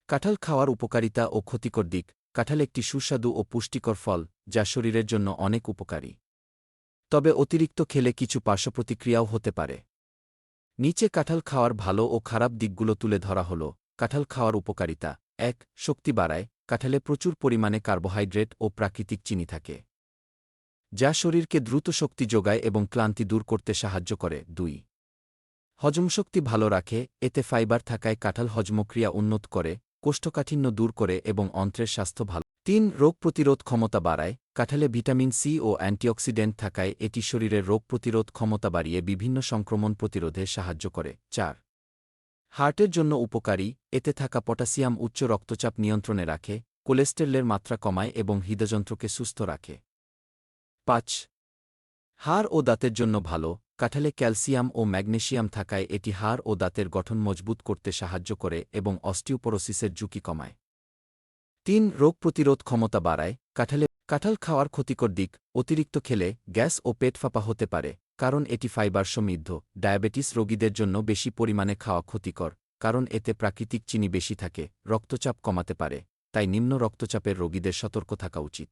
কাঁঠাল খাওয়ার উপকারিতা ও ক্ষতিকর দিক। কাঁঠাল একটি সুস্বাদু ও পুষ্টিকর ফল, যা শরীরের জন্য অনেক উপকারী। তবে অতিরিক্ত খেলে কিছু পার্শ্বপ্রতিক্রিয়াও হতে পারে। নিচে কাঁঠাল খাওয়ার ভালো ও খারাপ দিকগুলো তুলে ধরা হল। কাঁঠাল খাওয়ার উপকারিতা। ১. শক্তি বাড়ায়। কাঁঠালে প্রচুর পরিমাণে কার্বোহাইড্রেট ও প্রাকৃতিক চিনি থাকে, যা শরীরকে দ্রুত শক্তি যোগায় এবং ক্লান্তি দূর করতে সাহায্য করে। ২. হজমশক্তি ভালো রাখে। এতে ফাইবার থাকায় কাঁঠাল হজমক্রিয়া উন্নত করে, কোষ্ঠকাঠিন্য দূর করে এবং অন্ত্রের স্বাস্থ্য ভালো। ৩. রোগ প্রতিরোধ ক্ষমতা বাড়ায়। কাঁঠালে ভিটামিন সি ও অ্যান্টিঅক্সিডেন্ট থাকায় এটি শরীরের রোগ প্রতিরোধ ক্ষমতা বাড়িয়ে বিভিন্ন সংক্রমণ প্রতিরোধে সাহায্য করে। ৪. হার্টের জন্য উপকারী। এতে থাকা পটাশিয়াম উচ্চ রক্তচাপ নিয়ন্ত্রণে রাখে, কোলেস্টেরলের মাত্রা কমায় এবং হৃদযন্ত্রকে সুস্থ রাখে। ৫. হাড় ও দাঁতের জন্য ভালো। কাঁঠালে ক্যালসিয়াম ও ম্যাগনেসিয়াম থাকায় এটি হাড় ও দাঁতের গঠন মজবুত করতে সাহায্য করে এবং অস্টিওপোরোসিসের ঝুঁকি কমায়। ৩. রোগ প্রতিরোধ ক্ষমতা বাড়ায়। কাঁঠাল খাওয়ার ক্ষতিকর দিক। অতিরিক্ত খেলে গ্যাস ও পেট ফাঁপা হতে পারে, কারণ এটি ফাইবার সমৃদ্ধ। ডায়াবেটিস রোগীদের জন্য বেশি পরিমাণে খাওয়া ক্ষতিকর, কারণ এতে প্রাকৃতিক চিনি বেশি থাকে। রক্তচাপ কমাতে পারে, তাই নিম্ন রক্তচাপের রোগীদের সতর্ক থাকা উচিত।